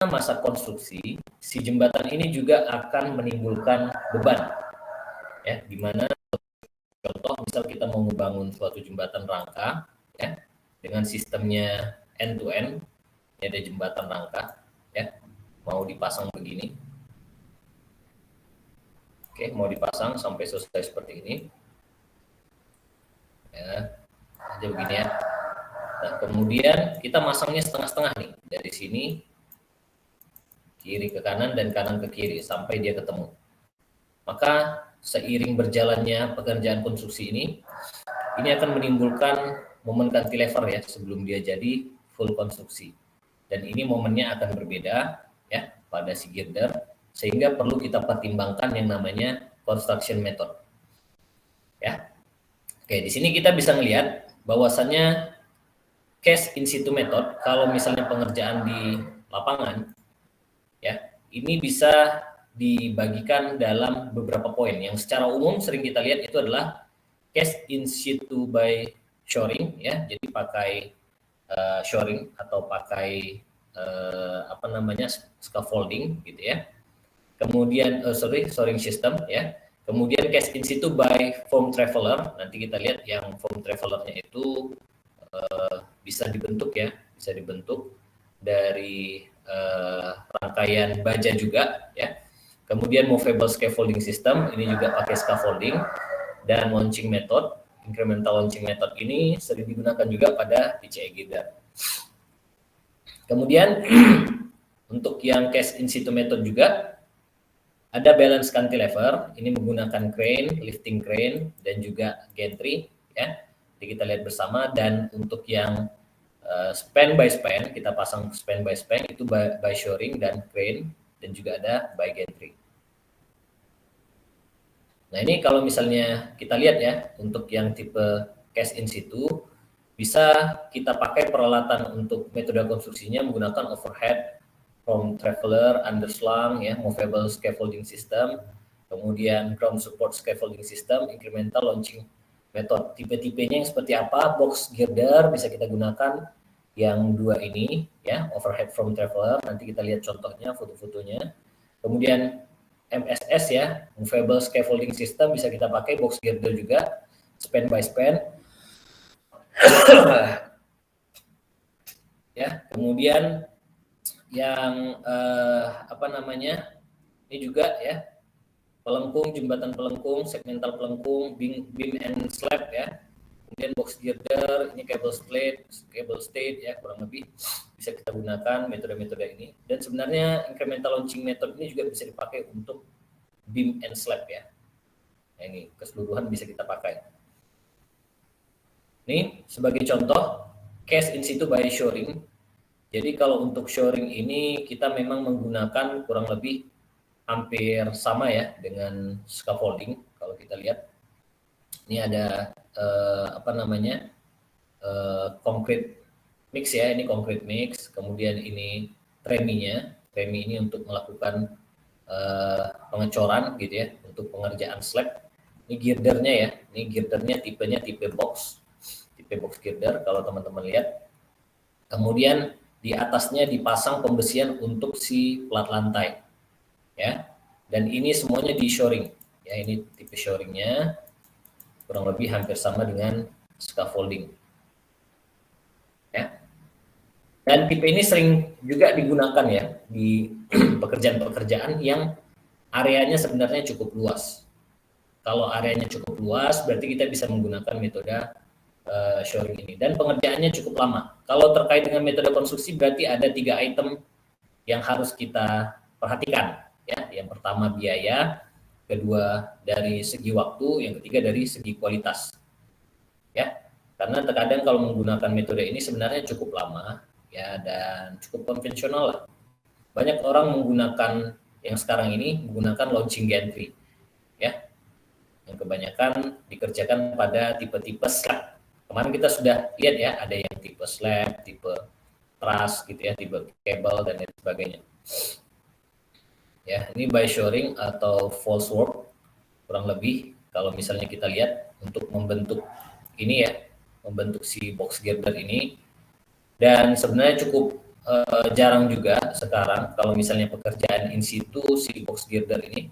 masa konstruksi, si jembatan ini juga akan menimbulkan beban, ya, di mana contoh misal kita mau membangun suatu jembatan rangka, ya, dengan sistemnya end to end, ini ada jembatan rangka, ya, mau dipasang begini, oke, mau dipasang sampai selesai seperti ini, ya, aja begini ya. Nah, kemudian kita masangnya setengah-setengah nih, dari sini kiri ke kanan dan kanan ke kiri sampai dia ketemu. Maka seiring berjalannya pekerjaan konstruksi ini akan menimbulkan momen cantilever ya sebelum dia jadi full konstruksi. Dan ini momennya akan berbeda ya pada si girder, sehingga perlu kita pertimbangkan yang namanya construction method. Ya. Oke, di sini kita bisa melihat bahwasannya case in situ method kalau misalnya pengerjaan di lapangan ya, ini bisa dibagikan dalam beberapa poin. Yang secara umum sering kita lihat itu adalah case in situ by shoring ya. Jadi pakai shoring atau pakai scaffolding gitu ya. Kemudian shoring system ya. Kemudian case in situ by foam traveler. Nanti kita lihat yang foam travelernya itu bisa dibentuk ya, bisa dibentuk dari rangkaian baja juga ya. Kemudian movable scaffolding system, ini juga pakai scaffolding. Dan launching method, incremental launching method ini sering digunakan juga pada PCI girder. Kemudian untuk yang case in situ method juga ada balance cantilever, ini menggunakan crane, lifting crane dan juga gantry ya. Jadi kita lihat bersama. Dan untuk yang span by span, kita pasang span by span itu by shoring dan crane, dan juga ada by gantry. Nah ini kalau misalnya kita lihat ya, untuk yang tipe case in situ, bisa kita pakai peralatan untuk metode konstruksinya menggunakan overhead, foam traveler, underslung, ya, movable scaffolding system, kemudian ground support scaffolding system, incremental launching method. Tipe-tipenya yang seperti apa? Box girder bisa kita gunakan yang dua ini, ya, overhead foam traveler. Nanti kita lihat contohnya, foto-fotonya. Kemudian MSS ya, movable scaffolding system bisa kita pakai, box girder juga, span by span. Ya, kemudian yang ini juga ya, pelengkung, jembatan pelengkung, segmental pelengkung, beam and slab ya. Kemudian box girder, ini cable state ya, kurang lebih bisa kita gunakan metode-metode ini. Dan sebenarnya incremental launching method ini juga bisa dipakai untuk beam and slab ya. Nah, ini keseluruhan bisa kita pakai. Ini sebagai contoh case in situ by shoring. Jadi kalau untuk shoring ini kita memang menggunakan kurang lebih hampir sama ya dengan scaffolding. Kalau kita lihat ini ada concrete mix ya, ini concrete mix. Kemudian ini treminya, tremi ini untuk melakukan pengecoran gitu ya, untuk pengerjaan slab. Ini girdernya ya, ini girdernya tipenya tipe box girder kalau teman-teman lihat. Kemudian di atasnya dipasang pembesian untuk si plat lantai ya, dan ini semuanya di shoring ya. Ini tipe shoringnya kurang lebih hampir sama dengan scaffolding ya. Dan tipe ini sering juga digunakan ya di pekerjaan-pekerjaan yang areanya sebenarnya cukup luas. Kalau areanya cukup luas, berarti kita bisa menggunakan metode shoring ini. Dan pengerjaannya cukup lama. Kalau terkait dengan metode konstruksi, berarti ada 3 item yang harus kita perhatikan. Ya, yang pertama biaya, kedua dari segi waktu, yang ketiga dari segi kualitas. Ya, karena terkadang kalau menggunakan metode ini sebenarnya cukup lama, ya, dan cukup konvensional lah. Banyak orang menggunakan yang sekarang ini menggunakan launching gantry, ya, yang kebanyakan dikerjakan pada tipe-tipe slab. Kemarin kita sudah lihat ya, ada yang tipe slab, tipe truss gitu ya, tipe cable dan lain sebagainya. Ya, ini by shoring atau false work kurang lebih kalau misalnya kita lihat untuk membentuk ini ya, membentuk si box girder ini. Dan sebenarnya cukup jarang juga sekarang kalau misalnya pekerjaan in situ si box girder ini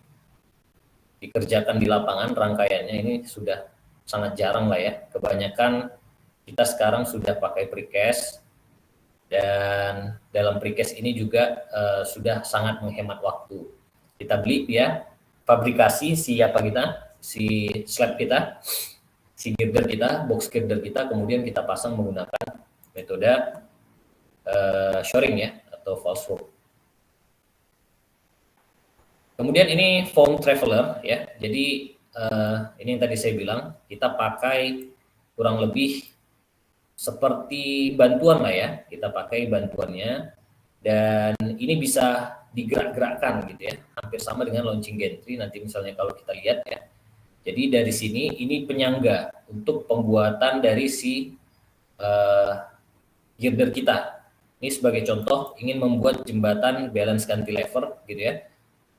dikerjakan di lapangan, rangkaiannya ini sudah sangat jarang lah ya. Kebanyakan kita sekarang sudah pakai precast, dan dalam precast ini juga sudah sangat menghemat waktu. Kita beli ya fabrikasi si slab kita, si girder kita, box girder kita, kemudian kita pasang menggunakan metode shoring ya, atau false rope. Kemudian ini foam traveler ya. Jadi ini yang tadi saya bilang, kita pakai kurang lebih seperti bantuan lah ya. Kita pakai bantuannya, dan ini bisa digerak-gerakkan gitu ya. Hampir sama dengan launching gantry nanti misalnya kalau kita lihat ya. Jadi dari sini ini penyangga untuk pembuatan dari si girder kita. Ini sebagai contoh ingin membuat jembatan balance cantilever gitu ya.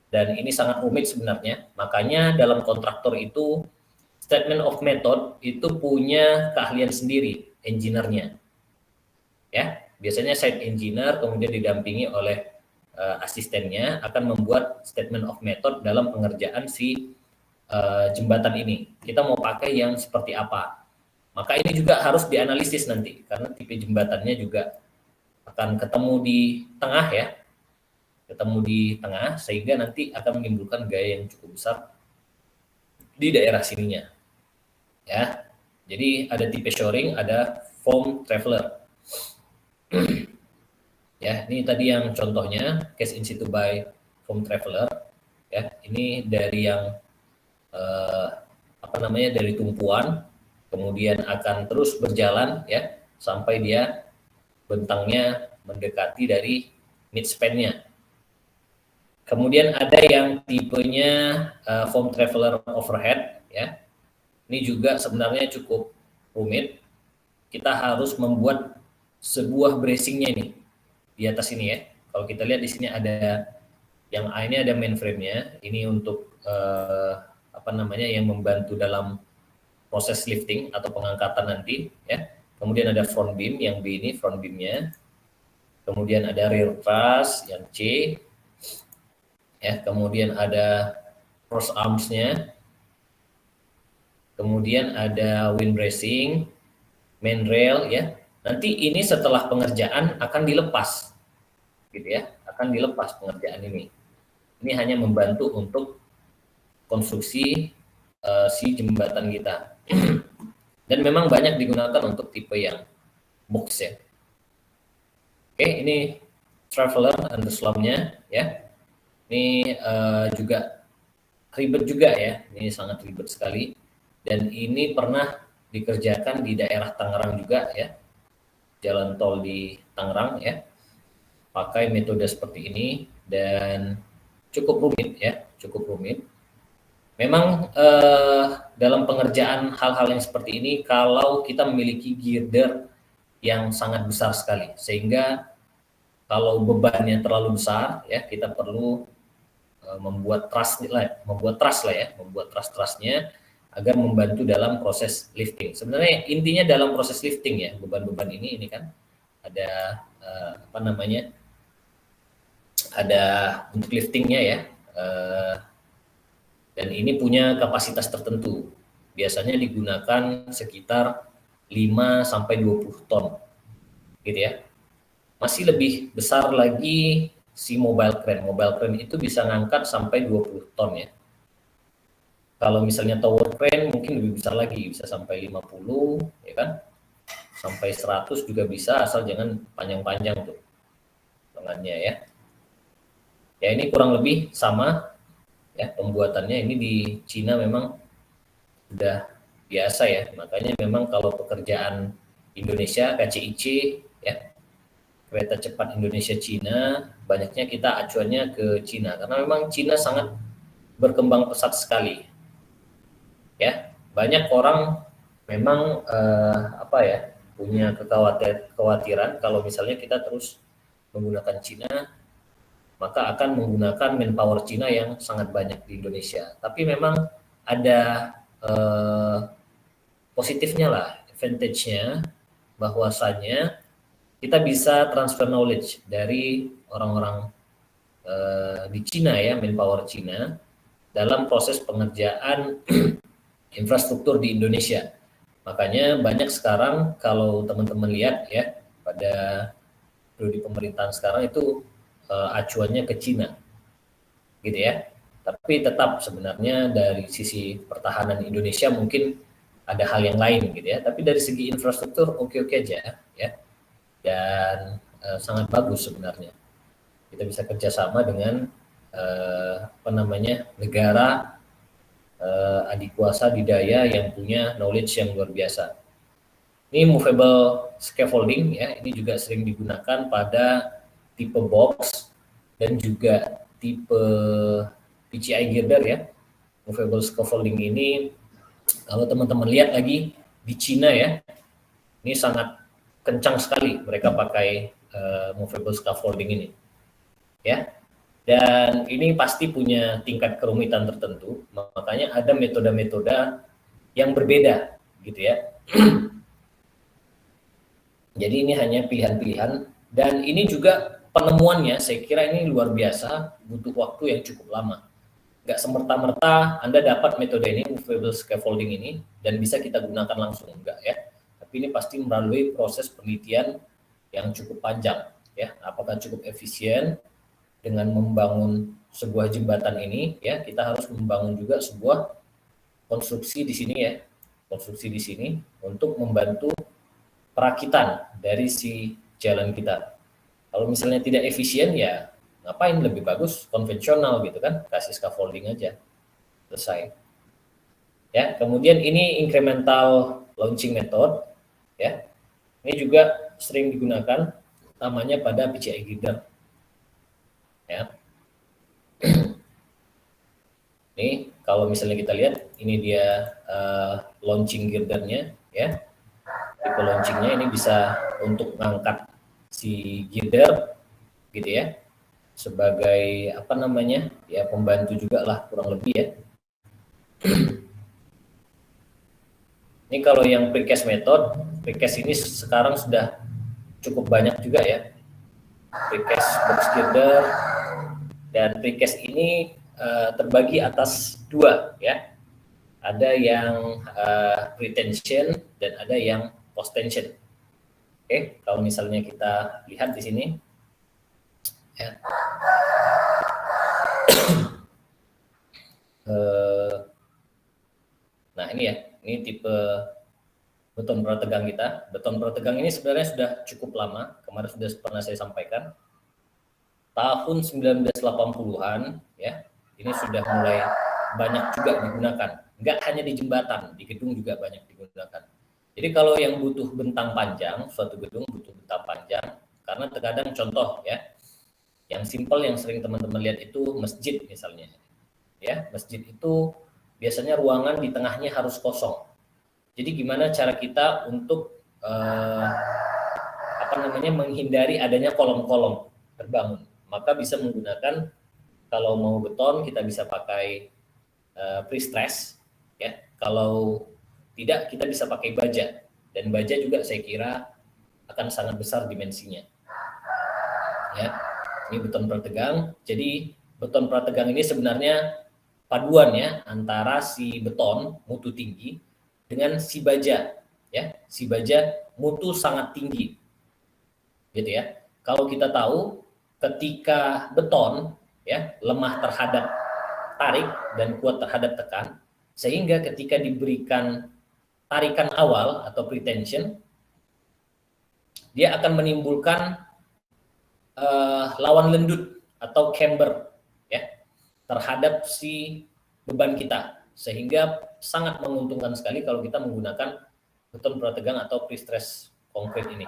Dan ini sangat rumit sebenarnya. Makanya dalam kontraktor itu statement of method itu punya keahlian sendiri, engineer-nya. Ya, biasanya site engineer kemudian didampingi oleh asistennya akan membuat statement of method dalam pengerjaan si jembatan ini. Kita mau pakai yang seperti apa? Maka ini juga harus dianalisis nanti karena tipe jembatannya juga akan ketemu di tengah ya, sehingga nanti akan menimbulkan gaya yang cukup besar di daerah sininya ya. Jadi ada tipe shoring, ada foam traveler ya. Ini tadi yang contohnya case in situ by foam traveler ya. Ini dari yang dari tumpuan, kemudian akan terus berjalan ya sampai dia bentangnya mendekati dari midspan-nya. Kemudian ada yang tipenya foam traveler overhead ya. Ini juga sebenarnya cukup rumit. Kita harus membuat sebuah bracing-nya ini di atas ini ya. Kalau kita lihat di sini ada yang A, ini ada mainframe-nya. Ini untuk yang membantu dalam proses lifting atau pengangkatan nanti ya. Kemudian ada front beam, yang B ini front beam-nya. Kemudian ada rear truss yang C. Ya, kemudian ada cross arms-nya. Kemudian ada wind bracing, main rail ya. Nanti ini setelah pengerjaan akan dilepas. Gitu ya, akan dilepas pengerjaan ini. Ini hanya membantu untuk konstruksi si jembatan kita. Dan memang banyak digunakan untuk tipe yang box ya. Oke, ini traveler underslab-nya ya. Ini juga ribet juga ya. Ini sangat ribet sekali. Dan ini pernah dikerjakan di daerah Tangerang juga ya. Jalan tol di Tangerang ya. Pakai metode seperti ini dan cukup rumit ya, cukup rumit. Memang dalam pengerjaan hal-hal yang seperti ini, kalau kita memiliki girder yang sangat besar sekali, sehingga kalau bebannya terlalu besar, ya kita perlu membuat truss-nya agar membantu dalam proses lifting. Sebenarnya intinya dalam proses lifting ya, beban-beban ini kan ada ada untuk liftingnya ya. Dan ini punya kapasitas tertentu. Biasanya digunakan sekitar 5-20 ton. Gitu ya. Masih lebih besar lagi si mobile crane. Mobile crane itu bisa ngangkat sampai 20 ton ya. Kalau misalnya tower crane mungkin lebih besar lagi, bisa sampai 50 ya kan. Sampai 100 juga bisa, asal jangan panjang-panjang tuh lengannya ya. Ya ini kurang lebih sama ya pembuatannya. Ini di Cina memang sudah biasa ya, makanya memang kalau pekerjaan Indonesia KCIC ya, kereta cepat Indonesia Cina, banyaknya kita acuannya ke Cina karena memang Cina sangat berkembang pesat sekali ya. Banyak orang memang punya kekhawatiran kalau misalnya kita terus menggunakan Cina, maka akan menggunakan manpower Cina yang sangat banyak di Indonesia. Tapi memang ada positifnya lah, advantage-nya, bahwasanya kita bisa transfer knowledge dari orang-orang di Cina ya, manpower Cina dalam proses pengerjaan infrastruktur di Indonesia. Makanya banyak sekarang kalau teman-teman lihat ya pada di pemerintahan sekarang itu acuannya ke Cina, gitu ya. Tapi tetap sebenarnya dari sisi pertahanan Indonesia mungkin ada hal yang lain gitu ya. Tapi dari segi infrastruktur oke-oke aja ya, dan sangat bagus sebenarnya. Kita bisa kerjasama dengan negara adik kuasa didaya yang punya knowledge yang luar biasa. Ini movable scaffolding ya, ini juga sering digunakan pada tipe box dan juga tipe PCI girder ya. Movable scaffolding ini kalau teman-teman lihat lagi di Cina ya, ini sangat kencang sekali mereka pakai movable scaffolding ini ya. Dan ini pasti punya tingkat kerumitan tertentu, makanya ada metode-metode yang berbeda gitu ya. Jadi ini hanya pilihan-pilihan, dan ini juga penemuannya saya kira ini luar biasa, butuh waktu yang cukup lama. Nggak semerta-merta Anda dapat metode ini, movable scaffolding ini, dan bisa kita gunakan langsung, enggak ya. Tapi ini pasti melalui proses penelitian yang cukup panjang ya. Apakah cukup efisien dengan membangun sebuah jembatan ini ya, kita harus membangun juga sebuah konstruksi di sini ya, konstruksi di sini untuk membantu perakitan dari si jalan kita. Kalau misalnya tidak efisien ya ngapain, lebih bagus konvensional gitu kan, kasih scaffolding aja, selesai ya. Kemudian ini incremental launching method ya, ini juga sering digunakan utamanya pada PCI girder ya. Ini kalau misalnya kita lihat, ini dia launching girdernya ya. Tipe launchingnya ini bisa untuk mengangkat si girder gitu ya, sebagai apa namanya ya, pembantu juga lah kurang lebih ya. Ini kalau yang precast method, precast ini sekarang sudah cukup banyak juga ya, precast box girder. Dan precast ini terbagi atas dua ya, ada yang pretension dan ada yang post tension. Oke, kalau misalnya kita lihat di sini ya, nah ini ya, ini tipe beton prategang kita. Beton prategang ini sebenarnya sudah cukup lama, kemarin sudah pernah saya sampaikan, tahun 1980-an ya, ini sudah mulai banyak juga digunakan. Enggak hanya di jembatan, di gedung juga banyak digunakan. Jadi kalau yang butuh bentang panjang, suatu gedung butuh bentang panjang, karena terkadang contoh ya, yang simpel yang sering teman-teman lihat itu masjid misalnya. Ya, masjid itu biasanya ruangan di tengahnya harus kosong. Jadi gimana cara kita untuk menghindari adanya kolom-kolom terbangun? Maka bisa menggunakan, kalau mau beton kita bisa pakai pre-stress ya. Kalau tidak kita bisa pakai baja, dan baja juga saya kira akan sangat besar dimensinya. Ya. Ini beton prategang. Jadi beton prategang ini sebenarnya paduan ya antara si beton mutu tinggi dengan si baja ya. Si baja mutu sangat tinggi. Gitu ya. Kalau kita tahu ketika beton ya lemah terhadap tarik dan kuat terhadap tekan, sehingga ketika diberikan tarikan awal atau pretension, dia akan menimbulkan lawan lendut atau camber ya terhadap si beban kita, sehingga sangat menguntungkan sekali kalau kita menggunakan beton prategang atau pre-stress konkrit ini.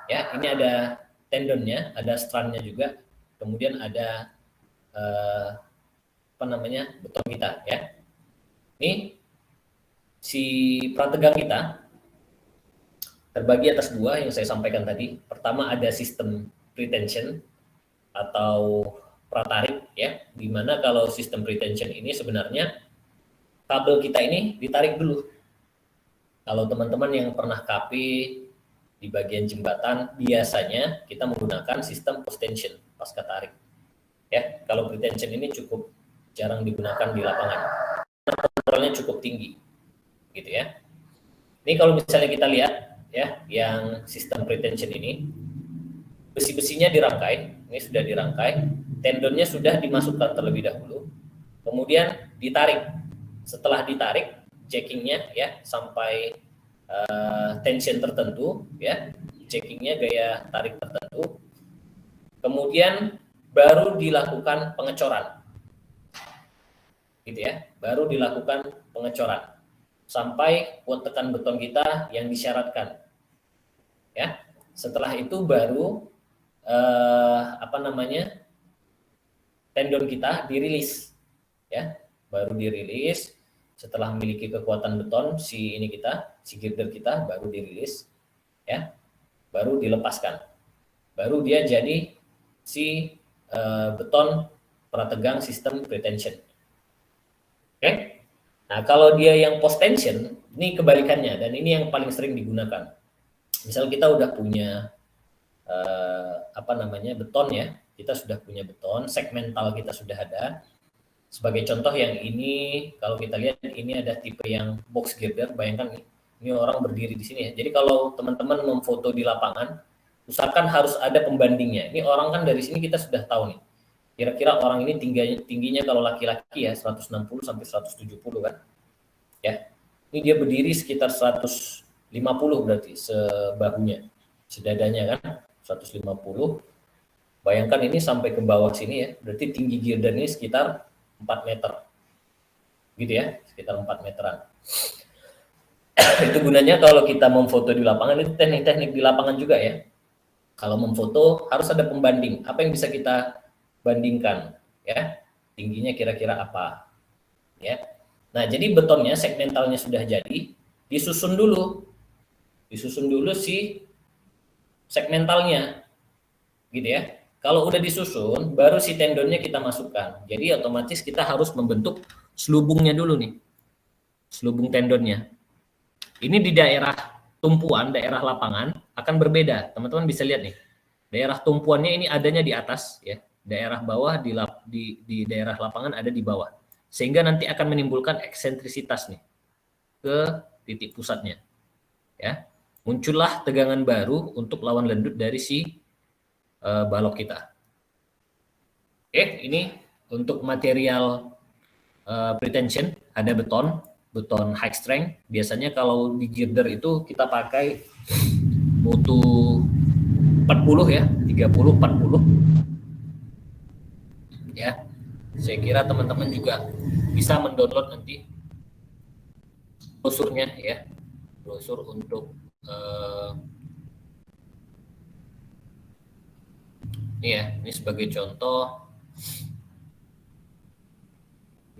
Ya, ini ada tendonnya, ada strandnya juga, kemudian ada beton kita ya. Ini si prategang kita terbagi atas dua yang saya sampaikan tadi. Pertama ada sistem pretension atau pratarik ya, dimana kalau sistem pretension ini sebenarnya kabel kita ini ditarik dulu. Kalau teman-teman yang pernah KP di bagian jembatan biasanya kita menggunakan sistem post tension pasca tarik. Ya, kalau pretension ini cukup jarang digunakan di lapangan. Kontrolnya cukup tinggi, gitu ya. Ini kalau misalnya kita lihat ya, yang sistem pretension ini, besi-besinya dirangkai, ini sudah dirangkai, tendonnya sudah dimasukkan terlebih dahulu, kemudian ditarik. Setelah ditarik, checkingnya ya sampai tension tertentu, ya, checkingnya gaya tarik tertentu, kemudian baru dilakukan pengecoran, gitu ya, baru dilakukan pengecoran sampai kuat tekan beton kita yang disyaratkan, ya. Setelah itu baru tendon kita dirilis, ya, baru dirilis. Setelah memiliki kekuatan beton si girder kita baru dirilis, ya, baru dilepaskan, baru dia jadi si beton prategang sistem pretension. Oke. Nah, kalau dia yang post tension, ini kebalikannya, dan ini yang paling sering digunakan. Misal kita udah punya beton, ya, kita sudah punya beton, segmental kita sudah ada. Sebagai contoh yang ini, kalau kita lihat ini ada tipe yang box girder, bayangkan ini orang berdiri di sini ya. Jadi kalau teman-teman memfoto di lapangan, usahakan harus ada pembandingnya. Ini orang kan dari sini kita sudah tahu nih. Kira-kira orang ini tingginya kalau laki-laki ya 160 sampai 170 kan. Ya. Ini dia berdiri sekitar 150 berarti sebahunya. Sedadanya kan 150. Bayangkan ini sampai ke bawah sini ya. Berarti tinggi girder ini sekitar 4 meter, gitu ya, sekitar 4 meteran. Itu gunanya kalau kita memfoto di lapangan, itu teknik-teknik di lapangan juga ya. Kalau memfoto harus ada pembanding, apa yang bisa kita bandingkan, ya, tingginya kira-kira apa, ya. Nah, jadi betonnya, segmentalnya sudah jadi, disusun dulu si segmentalnya, gitu ya. Kalau udah disusun, baru si tendonnya kita masukkan. Jadi otomatis kita harus membentuk selubungnya dulu nih. Selubung tendonnya. Ini di daerah tumpuan, daerah lapangan akan berbeda. Teman-teman bisa lihat nih. Daerah tumpuannya ini adanya di atas, ya. Daerah bawah di daerah lapangan ada di bawah. Sehingga nanti akan menimbulkan eksentrisitas nih ke titik pusatnya. Ya. Muncullah tegangan baru untuk lawan lendut dari si balok kita. Oke, ini untuk material pretension ada beton high strength. Biasanya kalau di girder itu kita pakai mutu 40 ya, 30 40. Ya. Saya kira teman-teman juga bisa mendownload nanti brosurnya ya. Brosur untuk ini sebagai contoh,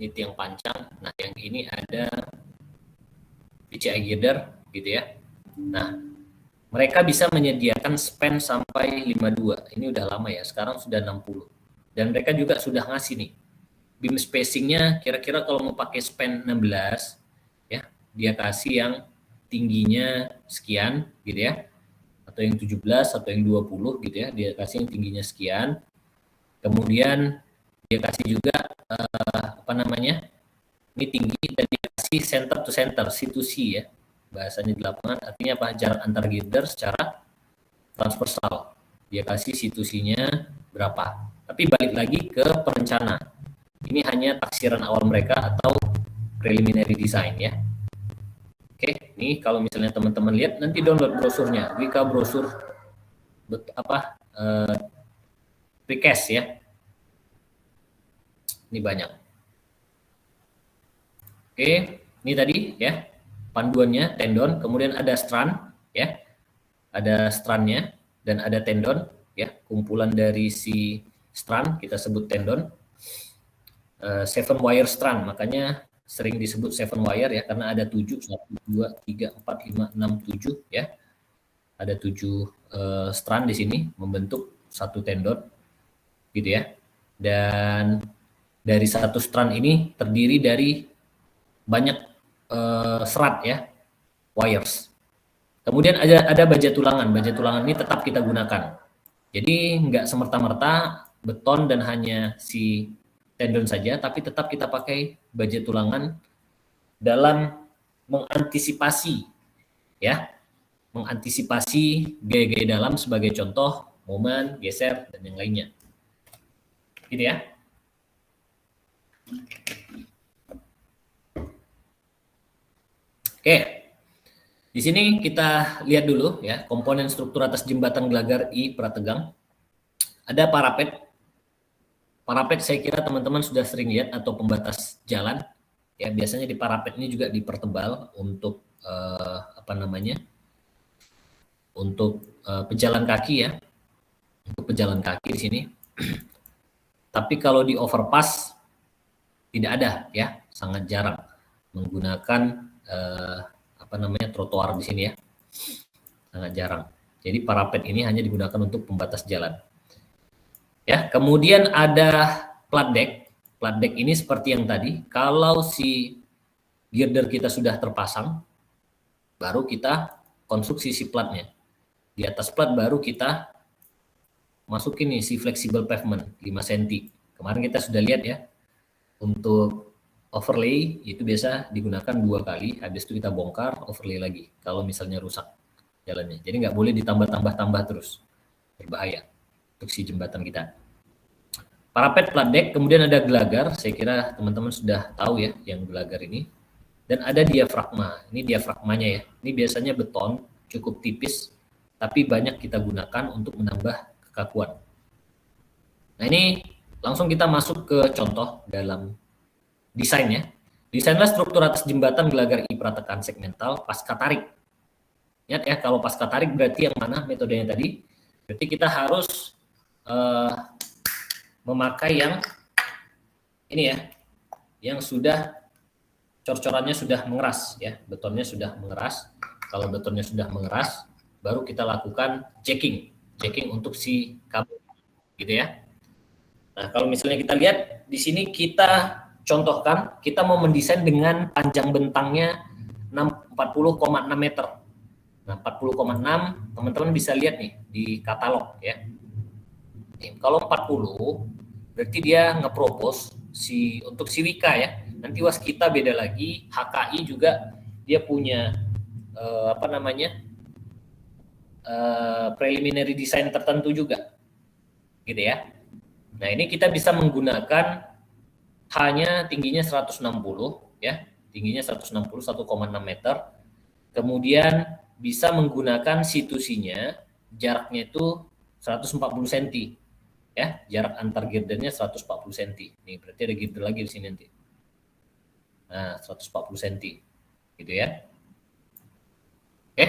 ini tiang pancang. Nah, yang ini ada PCI girder, gitu ya. Nah, mereka bisa menyediakan span sampai 52. Ini udah lama ya, sekarang sudah 60. Dan mereka juga sudah ngasih nih, beam spacingnya kira-kira kalau mau pakai span 16, ya, dia kasih yang tingginya sekian, gitu ya. Atau yang 17 atau yang 20 gitu ya, dia kasih yang tingginya sekian. Kemudian dia kasih juga ini tinggi, dan dia kasih center to center, C to C ya, bahasanya di lapangan. Artinya apa? Jarak antar girder secara transversal dia kasih C to C-nya berapa. Tapi balik lagi ke perencana, ini hanya taksiran awal mereka atau preliminary design ya. Oke, ini kalau misalnya teman-teman lihat, nanti download brosurnya, Wika brosur precast ya. Ini banyak. Oke, ini tadi ya panduannya tendon, kemudian ada strand ya, ada strandnya dan ada tendon ya, kumpulan dari si strand kita sebut tendon. 7 wire strand, makanya sering disebut 7 wire ya, karena ada 7, 1, 2, 3, 4, 5, 6, 7 ya. Ada 7 strand di sini membentuk satu tendon gitu ya. Dan dari satu strand ini terdiri dari banyak serat ya, wires. Kemudian ada baja tulangan. Baja tulangan ini tetap kita gunakan. Jadi nggak semerta-merta beton dan hanya si tendon saja, tapi tetap kita pakai baja tulangan dalam mengantisipasi, ya, mengantisipasi gaya-gaya dalam sebagai contoh momen, geser, dan yang lainnya. Gitu ya. Oke, di sini kita lihat dulu ya komponen struktur atas jembatan Gelagar I Prategang. Ada parapet. Parapet saya kira teman-teman sudah sering lihat atau pembatas jalan. Ya biasanya di parapet ini juga dipertebal untuk untuk pejalan kaki ya, untuk pejalan kaki di sini. Tapi kalau di overpass tidak ada ya, sangat jarang menggunakan trotoar di sini ya, sangat jarang. Jadi parapet ini hanya digunakan untuk pembatas jalan. Ya, kemudian ada plat deck. Plat deck ini seperti yang tadi, kalau si girder kita sudah terpasang, baru kita konstruksi si platnya. Di atas plat baru kita masukin nih si flexible pavement 5 cm. Kemarin kita sudah lihat ya, untuk overlay itu biasa digunakan 2 kali, habis itu kita bongkar, overlay lagi kalau misalnya rusak jalannya. Jadi nggak boleh ditambah terus, berbahaya untuk si jembatan kita. Parapet plat deck, kemudian ada gelagar, saya kira teman-teman sudah tahu ya yang gelagar ini. Dan ada diafragma, ini diafragmanya ya, ini biasanya beton, cukup tipis, tapi banyak kita gunakan untuk menambah kekakuan. Nah ini langsung kita masuk ke contoh dalam desainnya. Desainlah struktur atas jembatan Gelagar I Pratekan segmental pasca tarik. Ingat ya, kalau pasca tarik berarti yang mana metodenya tadi? Berarti kita harus memakai yang ini ya, yang sudah cor-corannya sudah mengeras ya, betonnya sudah mengeras. Kalau betonnya sudah mengeras, baru kita lakukan jacking untuk si kabel, gitu ya. Nah, kalau misalnya kita lihat di sini kita contohkan, kita mau mendesain dengan panjang bentangnya 40,6 meter. Nah, 40,6 teman-teman bisa lihat nih di katalog ya. Kalau 40 berarti dia ngepropose untuk si Wika ya. Nanti waskita beda lagi, HKI juga dia punya preliminary design tertentu juga. Gitu ya. Nah, ini kita bisa menggunakan hanya tingginya 160 ya. Tingginya 160 1,6 meter. Kemudian bisa menggunakan situsinya jaraknya itu 140 cm. Ya, jarak antar girdernya 140 cm. Nih, berarti ada girder lagi di sini nanti. Nah, 140 cm. Gitu ya. Oke.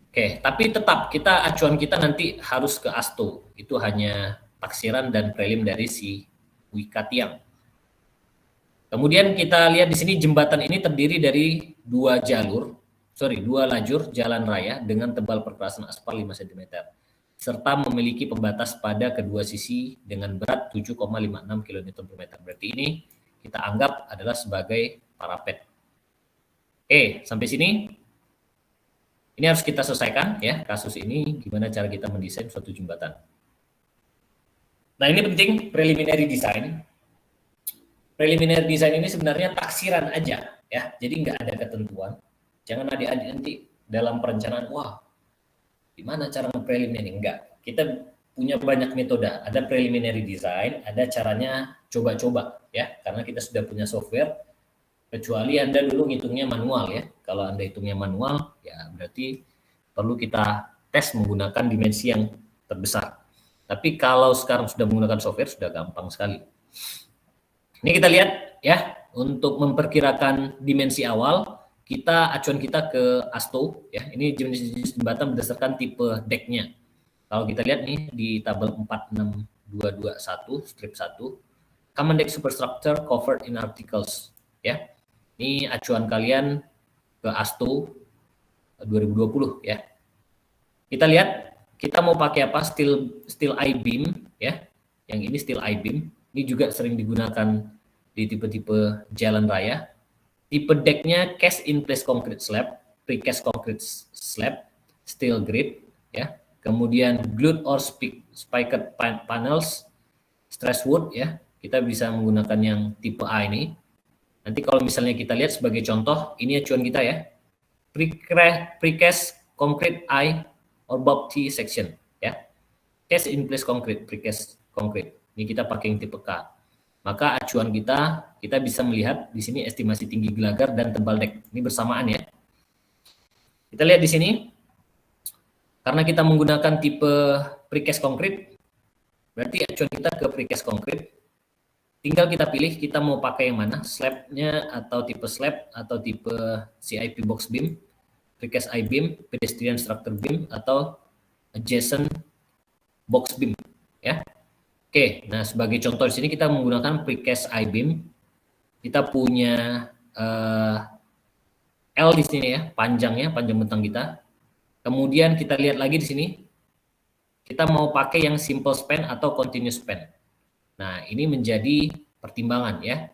Oke, tapi tetap acuan kita nanti harus ke ASTO. Itu hanya taksiran dan prelim dari si Wika Tiang. Kemudian kita lihat di sini jembatan ini terdiri dari dua lajur jalan raya dengan tebal perpelasan aspal 5 cm. Serta memiliki pembatas pada kedua sisi dengan berat 7,56 kN/meter. Berarti ini kita anggap adalah sebagai parapet. Oke, sampai sini. Ini harus kita selesaikan ya, kasus ini gimana cara kita mendesain suatu jembatan. Nah, ini penting, preliminary design. Preliminary design ini sebenarnya taksiran aja ya, jadi nggak ada ketentuan. Jangan adik-adik nanti dalam perencanaan, wah, gimana cara preliminary? Enggak, kita punya banyak metode. Ada preliminary design, ada caranya coba-coba ya, karena kita sudah punya software. Kecuali Anda dulu ngitungnya manual ya. Kalau Anda hitungnya manual, ya berarti perlu kita tes menggunakan dimensi yang terbesar. Tapi kalau sekarang sudah menggunakan software, sudah gampang sekali. Ini kita lihat ya, untuk memperkirakan dimensi awal, acuan kita ke ASTO ya. Ini jenis jembatan berdasarkan tipe decknya. Kalau kita lihat nih di tabel 46221 strip 1, common deck superstructure covered in articles ya. Ini acuan kalian ke ASTO 2020 ya. Kita lihat kita mau pakai apa? Steel I-beam ya. Yang ini steel I-beam. Ini juga sering digunakan di tipe-tipe jalan raya. Tipe decknya cast in place concrete slab precast concrete slab, steel grid, ya. Kemudian glued or spiked panels, stress wood, ya. Kita bisa menggunakan yang tipe A ini. Nanti kalau misalnya kita lihat sebagai contoh, ini acuan kita ya. Precast concrete I or Bob T section, ya. Cast in place concrete, precast concrete. Ini kita pakai yang tipe K. Maka acuan kita bisa melihat di sini estimasi tinggi gelagar dan tebal dek. Ini bersamaan ya. Kita lihat di sini, karena kita menggunakan tipe precast concrete, berarti acuan kita ke precast concrete. Tinggal kita pilih kita mau pakai yang mana, slabnya atau tipe slab atau tipe CIP box beam, precast I-beam, pedestrian structure beam, atau adjacent box beam, ya. Oke, nah sebagai contoh di sini kita menggunakan precast I-beam. Kita punya L di sini ya, panjang bentang kita. Kemudian kita lihat lagi di sini, kita mau pakai yang simple span atau continuous span. Nah, ini menjadi pertimbangan ya.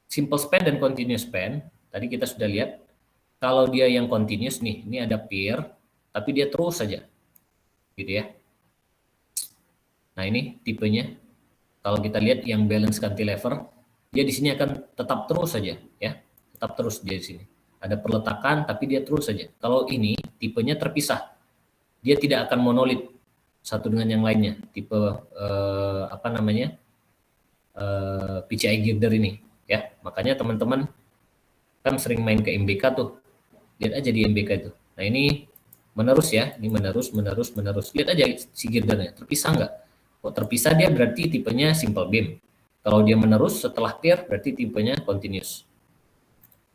Simple span dan continuous span, tadi kita sudah lihat, kalau dia yang continuous nih, ini ada pier, tapi dia terus saja, gitu ya. Nah, ini tipenya. Kalau kita lihat yang balance cantilever, dia di sini akan tetap terus saja, ya, tetap terus dia di sini. Ada perletakan, tapi dia terus saja. Kalau ini tipenya terpisah, dia tidak akan monolit satu dengan yang lainnya. Tipe PCI girder ini, ya. Makanya teman-teman kan sering main ke MBK tuh, lihat aja di MBK itu. Nah ini menerus ya, ini menerus. Lihat aja si girdernya, terpisah nggak? Kalau terpisah dia berarti tipenya simple beam. Kalau dia menerus setelah pier berarti tipenya continuous.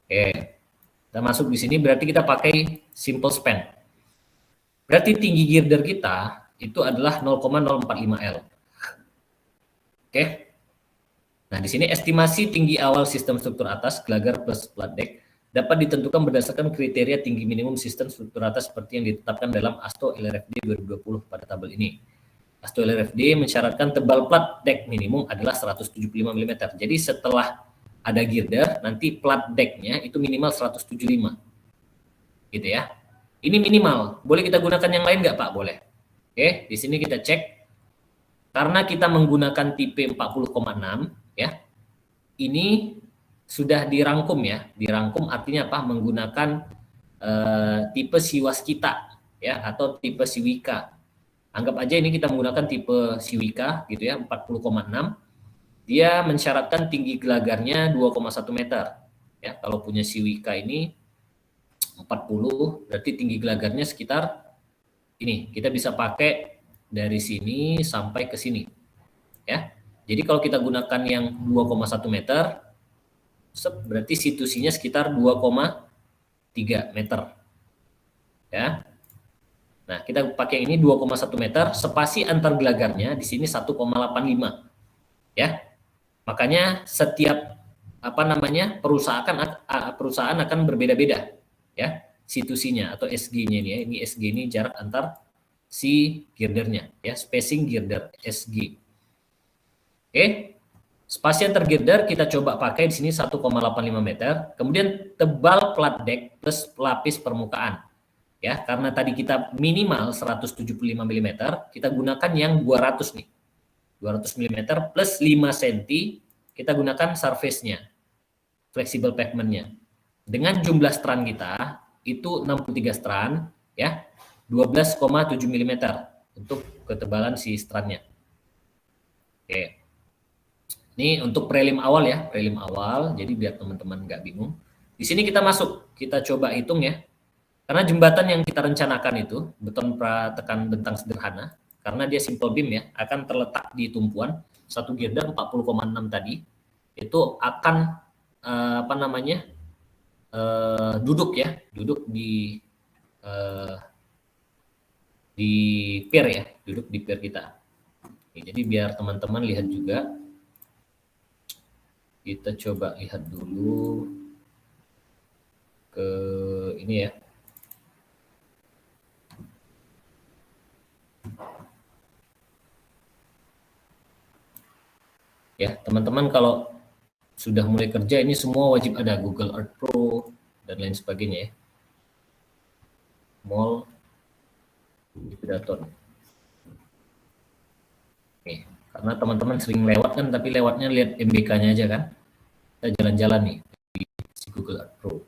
Oke, kita masuk di sini berarti kita pakai simple span. Berarti tinggi girder kita itu adalah 0,045 L. Oke. Nah, di sini estimasi tinggi awal sistem struktur atas gelagar plus flat deck dapat ditentukan berdasarkan kriteria tinggi minimum sistem struktur atas seperti yang ditetapkan dalam ASTO LRFD 2020 pada tabel ini. ASTO LRFD mensyaratkan tebal plat deck minimum adalah 175 mm. Jadi setelah ada girder, nanti plat decknya itu minimal 175. Gitu ya. Ini minimal. Boleh kita gunakan yang lain nggak Pak? Boleh. Oke, di sini kita cek. Karena kita menggunakan tipe 40,6 ya. Ini sudah dirangkum ya. Dirangkum artinya apa? Menggunakan tipe Siwaskita ya atau tipe Siwika. Anggap aja ini kita menggunakan tipe Siwika gitu ya, 40,6. Dia mensyaratkan tinggi gelagarnya 2,1 meter. Ya, kalau punya Siwika ini 40, berarti tinggi gelagarnya sekitar ini. Kita bisa pakai dari sini sampai ke sini. Ya. Jadi kalau kita gunakan yang 2,1 meter, berarti situsinya sekitar 2,3 meter. Ya. Nah, kita pakai ini 2,1 meter, spasi antar gelagarnya di sini 1,85. Ya. Makanya setiap perusahaan akan berbeda-beda ya situsinya atau SG-nya ini ya. Ini SG ini jarak antar si girdernya ya, spacing girder SG. Oke. Spasi antar girder kita coba pakai di sini 1,85 meter. Kemudian tebal plat deck plus pelapis permukaan. Ya, karena tadi kita minimal 175 mm, kita gunakan yang 200 nih. 200 mm plus 5 cm, kita gunakan surface-nya, flexible pavement-nya. Dengan jumlah strand kita, itu 63 strand, ya, 12,7 mm untuk ketebalan si strand-nya. Oke. Ini untuk prelim awal ya, prelim awal, jadi biar teman-teman nggak bingung. Di sini kita masuk, kita coba hitung ya. Karena jembatan yang kita rencanakan itu, beton pratekan bentang sederhana, karena dia simple beam ya, akan terletak di tumpuan satu girder 40,6 tadi, itu akan duduk ya, duduk di pier ya, duduk di pier kita. Jadi biar teman-teman lihat juga, kita coba lihat dulu ke ini ya. Ya, teman-teman kalau sudah mulai kerja ini semua wajib ada Google Earth Pro dan lain sebagainya ya. mol predator. Oke, karena teman-teman sering lewat kan, tapi lewatnya lihat MBK-nya aja kan. Kita jalan-jalan nih di si Google Earth Pro.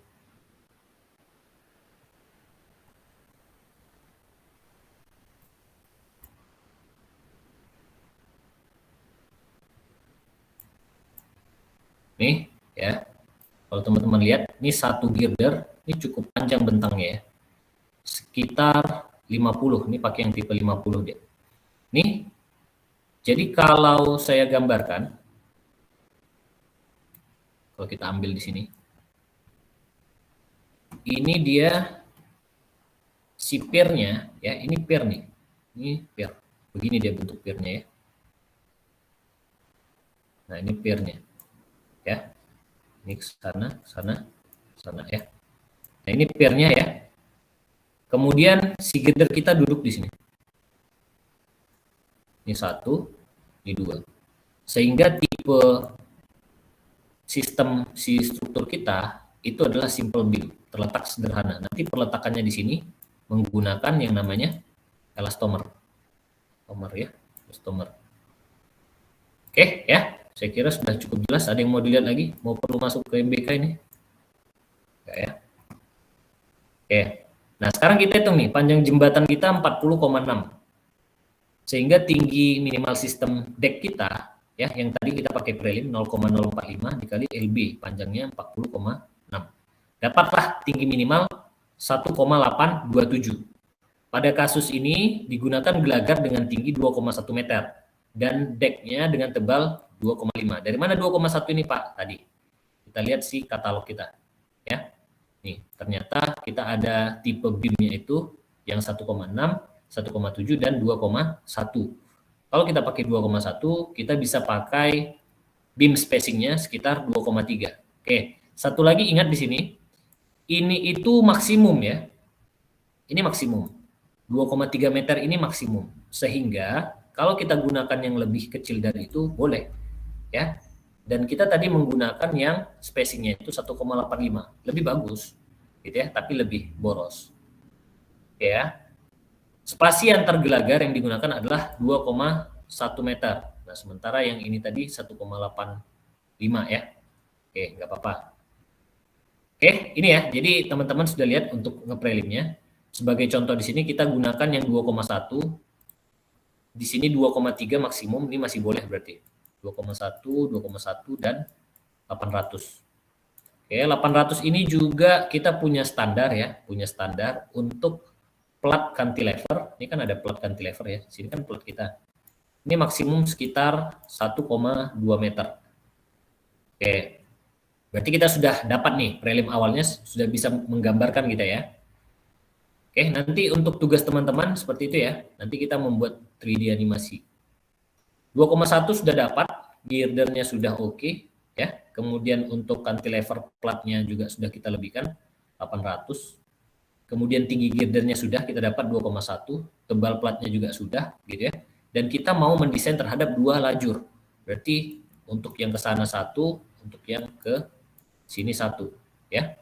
Nih ya, kalau teman-teman lihat, ini satu girder, ini cukup panjang bentangnya ya. Sekitar 50, ini pakai yang tipe 50 dia. Nih, jadi kalau saya gambarkan, kalau kita ambil di sini, ini dia si pirnya ya, ini pir nih. Ini pir. Begini dia bentuk pirnya ya. Nah, ini pirnya. Ya. Ini ke sana, sana, sana ya. Nah, ini pirnya ya. Kemudian si girder kita duduk di sini. Ini satu, ini dua. Sehingga tipe sistem si struktur kita itu adalah simple beam, terletak sederhana. Nanti peletakannya di sini menggunakan yang namanya elastomer. Ya, elastomer. Oke, ya. Saya kira sudah cukup jelas. Ada yang mau dilihat lagi? Mau perlu masuk ke MBK ini? Enggak ya. Oke. Nah, sekarang kita hitung nih, panjang jembatan kita 40,6. Sehingga tinggi minimal sistem deck kita, ya, yang tadi kita pakai prelim 0,045 dikali LB, panjangnya 40,6. Dapatlah tinggi minimal 1,827. Pada kasus ini digunakan gelagar dengan tinggi 2,1 meter dan decknya dengan tebal 2,5. Dari mana 2,1 ini Pak? Tadi kita lihat si katalog kita, ya. Nih, ternyata kita ada tipe beamnya itu yang 1,6, 1,7 dan 2,1. Kalau kita pakai 2,1, kita bisa pakai beam spacingnya sekitar 2,3. Oke, satu lagi ingat di sini, ini itu maksimum ya. Ini maksimum. 2,3 meter ini maksimum. Sehingga kalau kita gunakan yang lebih kecil dari itu boleh ya. Dan kita tadi menggunakan yang spacingnya itu 1,85. Lebih bagus gitu ya, tapi lebih boros. Ya. Spasi antar gelagar yang digunakan adalah 2,1 meter. Nah, sementara yang ini tadi 1,85 ya. Oke, nggak apa-apa. Oke, ini ya. Jadi teman-teman sudah lihat untuk ngeprelimnya. Sebagai contoh di sini kita gunakan yang 2,1. Di sini 2,3 maksimum, ini masih boleh berarti. 2,1, 2,1 dan 800. Oke, 800 ini juga kita punya standar ya, punya standar untuk plat cantilever. Ini kan ada plat cantilever ya. Sini kan plat kita. Ini maksimum sekitar 1,2 meter. Oke. Berarti kita sudah dapat nih prelim awalnya, sudah bisa menggambarkan kita ya. Oke, nanti untuk tugas teman-teman seperti itu ya. Nanti kita membuat 3D animasi. 2,1 sudah dapat, girdernya sudah oke ya. Kemudian untuk cantilever platnya juga sudah kita lebihkan 800. Kemudian tinggi girdernya sudah kita dapat 2,1, tebal platnya juga sudah gitu ya. Dan kita mau mendesain terhadap 2 lajur. Berarti untuk yang ke sana 1, untuk yang ke sini 1 ya.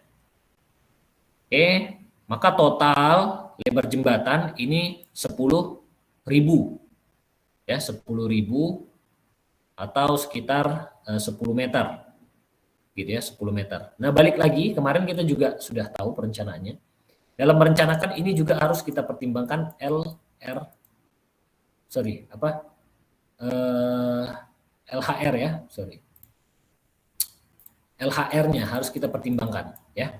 Oke. Maka total lebar jembatan ini 10.000 ya, 10.000 atau sekitar 10 meter gitu ya, 10 meter. Nah, balik lagi kemarin kita juga sudah tahu perencanaannya. Dalam merencanakan ini juga harus kita pertimbangkan LHR ya, LHR-nya harus kita pertimbangkan ya.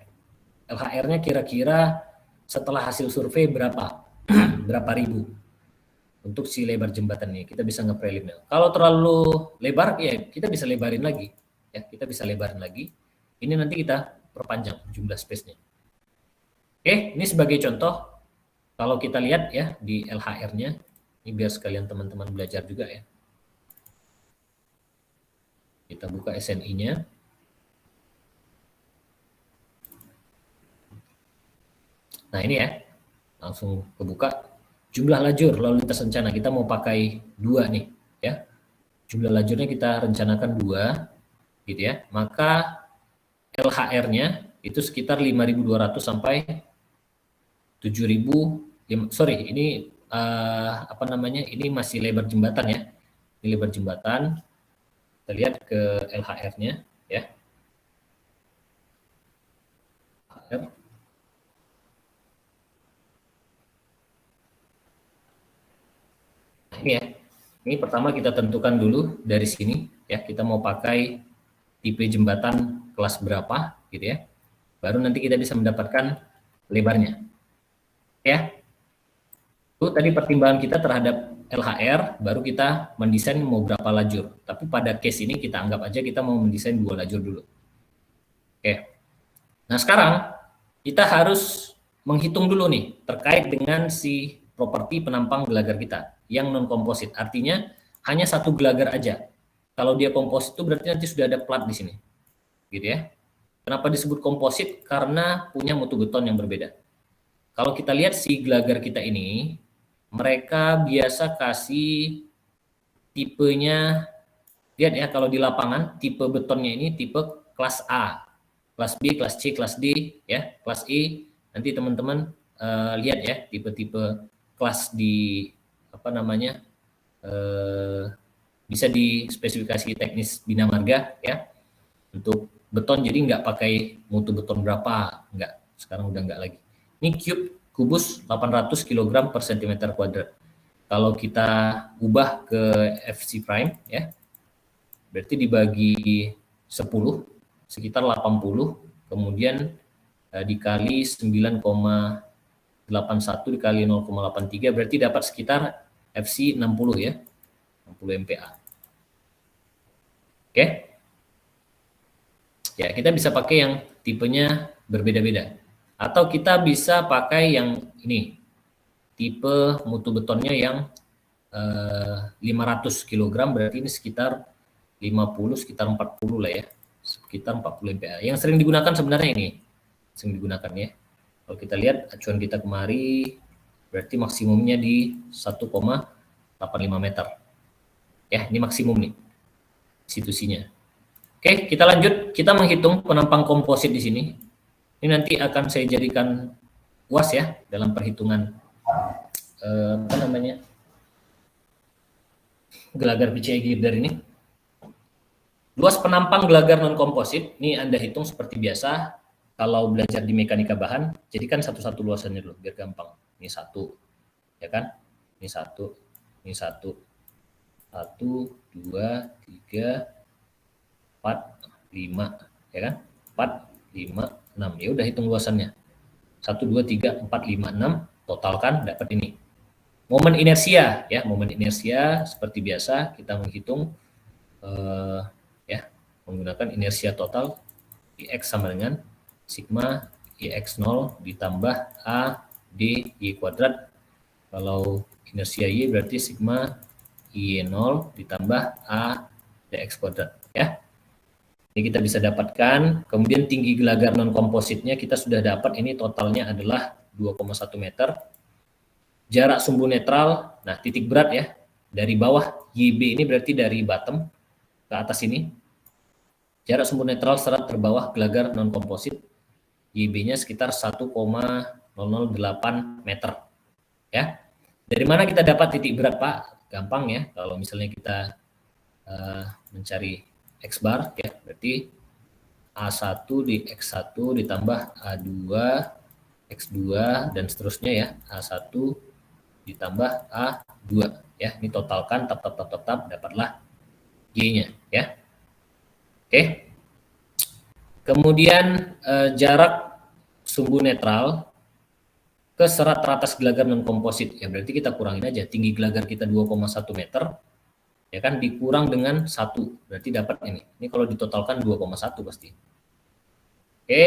LHR-nya kira-kira setelah hasil survei berapa? Berapa ribu untuk si lebar jembatan ini. Kita bisa ngeprelimnya. Kalau terlalu lebar, ya kita bisa lebarin lagi. Ya, kita bisa lebarin lagi. Ini nanti kita perpanjang jumlah space-nya. Oke, ini sebagai contoh. Kalau kita lihat ya di LHR-nya, ini biar sekalian teman-teman belajar juga ya. Kita buka SNI-nya. Nah ini ya, langsung kebuka jumlah lajur lalu lintas rencana. Kita mau pakai 2 nih ya. Jumlah lajurnya kita rencanakan 2 gitu ya. Maka LHR-nya itu sekitar 5.200 sampai 7.000, sorry, ini apa namanya? Ini masih lebar jembatan ya. Ini lebar jembatan. Kita lihat ke LHR-nya ya. LHR. Ini ya. Ini pertama kita tentukan dulu dari sini ya. Kita mau pakai tipe jembatan kelas berapa gitu ya. Baru nanti kita bisa mendapatkan lebarnya. Ya. Itu tadi pertimbangan kita terhadap LHR, baru kita mendesain mau berapa lajur. Tapi pada case ini kita anggap aja kita mau mendesain 2 lajur dulu. Oke. Nah sekarang kita harus menghitung dulu nih terkait dengan si properti penampang gelagar kita yang non komposit. Artinya hanya satu gelagar aja. Kalau dia komposit itu berarti nanti sudah ada plat di sini, gitu ya. Kenapa disebut komposit? Karena punya mutu beton yang berbeda. Kalau kita lihat si gelagar kita ini, mereka biasa kasih tipenya, lihat ya kalau di lapangan tipe betonnya ini tipe kelas A, kelas B, kelas C, kelas D, ya, kelas E. Nanti teman-teman lihat ya tipe-tipe kelas di apa namanya bisa di spesifikasi teknis Bina Marga ya untuk beton. Jadi nggak pakai mutu beton berapa, nggak, sekarang udah nggak lagi. Ini cube kubus 800 kg per cm kuadrat. Kalau kita ubah ke FC prime ya, berarti dibagi 10 sekitar 80, kemudian dikali 9,81 dikali 0,83 berarti dapat sekitar FC 60 ya, 60 MPa. Oke. Ya, kita bisa pakai yang tipenya berbeda-beda. Atau kita bisa pakai yang ini, tipe mutu betonnya yang 500 kg, berarti ini sekitar 50, sekitar 40 lah ya. Sekitar 40 MPa. Yang sering digunakan sebenarnya ini. Sering digunakan ya. Kalau kita lihat acuan kita kemari, berarti maksimumnya di 1,85 meter. Ya, ini maksimum nih institusinya. Oke, kita lanjut. Kita menghitung penampang komposit di sini. Ini nanti akan saya jadikan UAS ya dalam perhitungan apa namanya gelagar PCI girder ini. Luas penampang gelagar non komposit ini Anda hitung seperti biasa kalau belajar di mekanika bahan. Jadikan satu-satu luasannya dulu biar gampang. Ini 1, ya kan? Ini 1, ini 1, 1, 2, 3, 4, 5, ya kan? 4, 5, 6. Ya udah hitung luasannya. 1, 2, 3, 4, 5, 6. Totalkan dapat ini. Momen inersia ya, momen inersia seperti biasa kita menghitung ya menggunakan inersia total Ix sama dengan sigma Ix0 ditambah A D Y kuadrat. Kalau inersia Y berarti sigma Y0 ditambah A dx kuadrat ya. Ini kita bisa dapatkan. Kemudian tinggi gelagar non kompositnya kita sudah dapat, ini totalnya adalah 2,1 meter. Jarak sumbu netral, nah titik berat ya, dari bawah YB ini berarti dari bottom ke atas ini. Jarak sumbu netral serat terbawah gelagar non komposit, YB-nya sekitar 1,008 meter. Ya, dari mana kita dapat titik berat Pak? Gampang ya, kalau misalnya kita mencari X bar ya, berarti A1 di X1 ditambah A2 X2 dan seterusnya ya, A1 ditambah A2 ya, ini totalkan tetap dapatlah G-nya ya. Oke. Kemudian jarak sumbu netral ke serat teratas gelagar non komposit ya, berarti kita kurangin aja, tinggi gelagar kita 2,1 meter ya kan, dikurang dengan 1 berarti dapat ini. Ini kalau ditotalkan 2,1 pasti. Oke,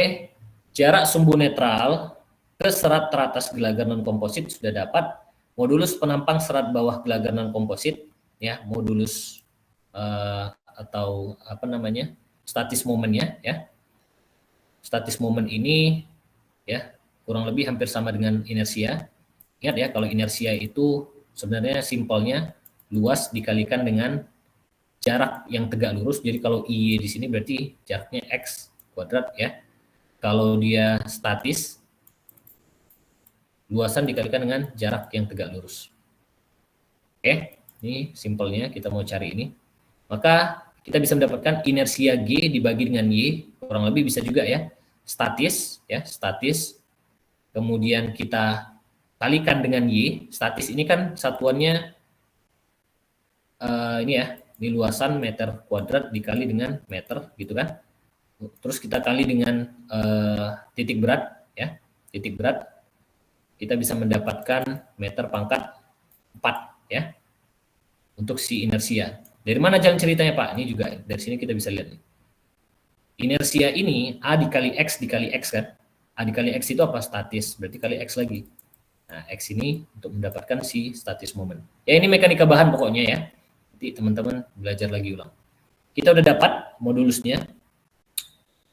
jarak sumbu netral ke serat teratas gelagar non komposit sudah dapat. Modulus penampang serat bawah gelagar non komposit ya, modulus atau apa namanya statis momennya ya. Statis momen ini ya kurang lebih hampir sama dengan inersia. Ingat ya, kalau inersia itu sebenarnya simpelnya luas dikalikan dengan jarak yang tegak lurus. Jadi kalau I di sini berarti jaraknya X kuadrat ya. Kalau dia statis, luasan dikalikan dengan jarak yang tegak lurus. Oke, ini simpelnya kita mau cari ini. Maka kita bisa mendapatkan inersia G dibagi dengan Y, kurang lebih bisa juga ya, statis, kemudian kita kalikan dengan Y. Statis ini kan satuannya ini ya, ini luasan meter kuadrat dikali dengan meter gitu kan. Terus kita kali dengan titik berat ya, titik berat kita bisa mendapatkan meter pangkat 4 ya untuk si inersia. Dari mana jalan ceritanya Pak? Ini juga dari sini kita bisa lihat nih. Inersia ini A dikali X kan. A dikali X itu apa? Statis, berarti kali X lagi. Nah, X ini untuk mendapatkan si statis moment. Ya ini mekanika bahan pokoknya ya. Nanti teman-teman belajar lagi ulang. Kita udah dapat modulusnya.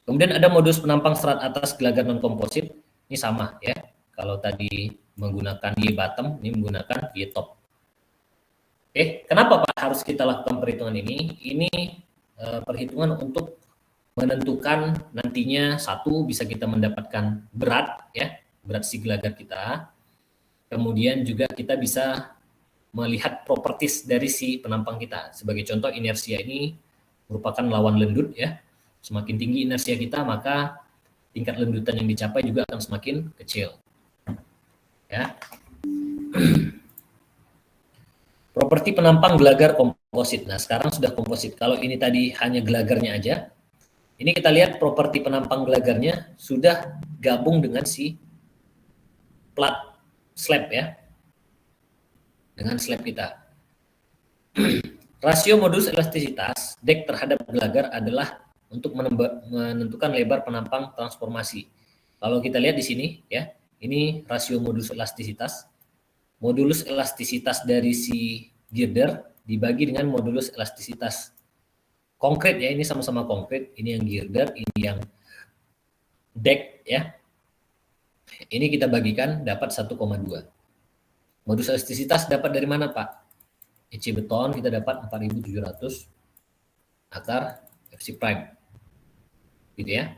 Kemudian ada modulus penampang serat atas gelagar non-komposit. Ini sama ya. Kalau tadi menggunakan Y bottom, ini menggunakan Y top. Oke, kenapa Pak harus kita lakukan perhitungan ini? Ini perhitungan untuk menentukan nantinya satu bisa kita mendapatkan berat ya, berat si gelagar kita. Kemudian juga kita bisa melihat properties dari si penampang kita. Sebagai contoh inersia ini merupakan lawan lendut ya. Semakin tinggi inersia kita maka tingkat lendutan yang dicapai juga akan semakin kecil. Ya. Properti penampang gelagar komposit. Nah, sekarang sudah komposit. Kalau ini tadi hanya gelagarnya aja, ini kita lihat properti penampang gelagarnya sudah gabung dengan si plat slab ya. Dengan slab kita. Rasio modulus elastisitas dek terhadap gelagar adalah untuk menentukan lebar penampang transformasi. Kalau kita lihat di sini ya, ini rasio modulus elastisitas. Modulus elastisitas dari si girder dibagi dengan modulus elastisitas konkret ya, ini sama-sama konkret, ini yang girder, ini yang deck ya. Ini kita bagikan dapat 1,2. Modulus elastisitas dapat dari mana Pak? EC beton kita dapat 4.700 akar FC prime. Gitu ya.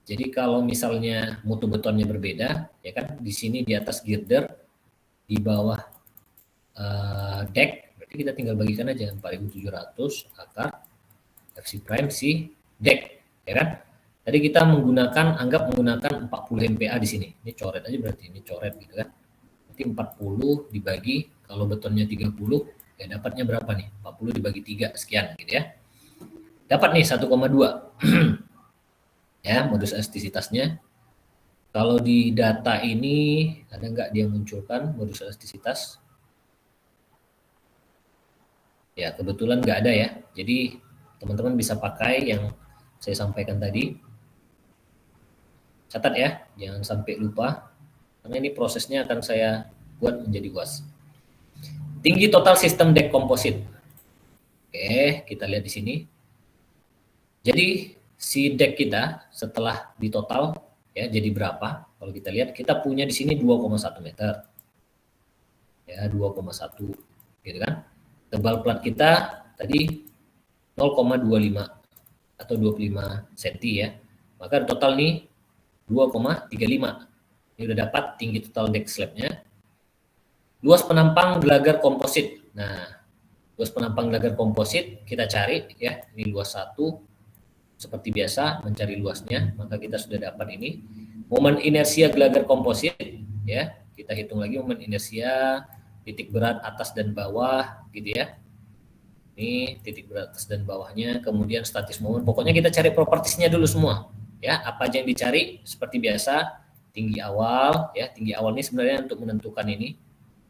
Jadi kalau misalnya mutu betonnya berbeda, ya kan di sini di atas girder, di bawah deck, berarti kita tinggal bagikan aja 4.700 akar FC prime si deck, ya kan? Tadi kita anggap menggunakan 40 MPa di sini. Ini coret aja berarti, ini coret gitu kan. Berarti 40 dibagi, kalau betonnya 30, ya dapatnya berapa nih? 40 dibagi 3, sekian gitu ya. Dapat nih 1,2. Ya, modulus elastisitasnya. Kalau di data ini, ada nggak dia munculkan modulus elastisitas? Ya, kebetulan nggak ada ya. Jadi, teman-teman bisa pakai yang saya sampaikan tadi. Catat ya, jangan sampai lupa. Karena ini prosesnya akan saya buat menjadi UAS. Tinggi total sistem deck komposit. Oke, kita lihat di sini. Jadi, si deck kita setelah ditotal ya jadi berapa? Kalau kita lihat kita punya di sini 2,1 meter. Ya, 2,1 gitu kan. Tebal plat kita tadi 0,25 atau 25 cm ya. Maka total nih 2,35. Ini udah dapat tinggi total deck slabnya. Luas penampang gelagar komposit. Nah, luas penampang gelagar komposit kita cari ya. Ini luas 1. Seperti biasa mencari luasnya, maka kita sudah dapat ini. Momen inersia gelagar komposit ya. Kita hitung lagi momen inersia, titik berat atas dan bawah gitu ya. Ini titik berat atas dan bawahnya, kemudian statis momen. Pokoknya kita cari propertisnya dulu semua. Ya, apa aja yang dicari seperti biasa, tinggi awal ya. Tinggi awal ini sebenarnya untuk menentukan ini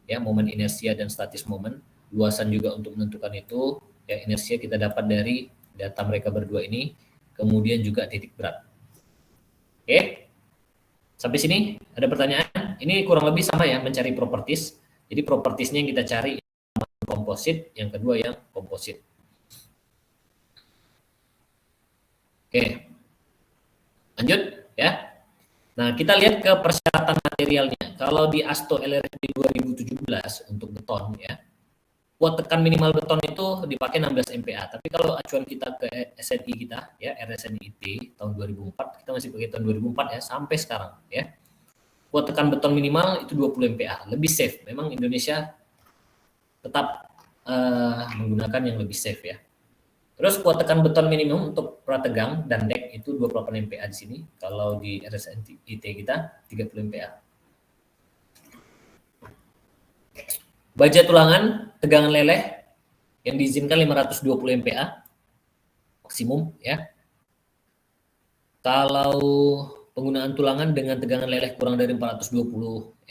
ya, momen inersia dan statis momen. Luasan juga untuk menentukan itu. Ya, inersia kita dapat dari data mereka berdua ini. Kemudian juga titik berat. Oke, sampai sini ada pertanyaan? Ini kurang lebih sama ya, mencari properties. Jadi propertiesnya yang kita cari komposit, yang kedua yang komposit. Oke, lanjut ya. Nah, kita lihat ke persyaratan materialnya. Kalau di ASTO LRFD 2017 untuk beton ya, kuat tekan minimal beton itu dipakai 16 MPa. Tapi kalau acuan kita ke SNI kita ya, RSNIT tahun 2004, kita masih pakai tahun 2004 ya sampai sekarang ya. kuat tekan beton minimal itu 20 MPa, lebih safe. Memang Indonesia tetap menggunakan yang lebih safe ya. Terus kuat tekan beton minimum untuk prategang dan dek itu 28 MPa di sini. Kalau di RSNIT kita 30 MPa. Baja tulangan tegangan leleh yang diizinkan 520 MPa maksimum ya. Kalau penggunaan tulangan dengan tegangan leleh kurang dari 420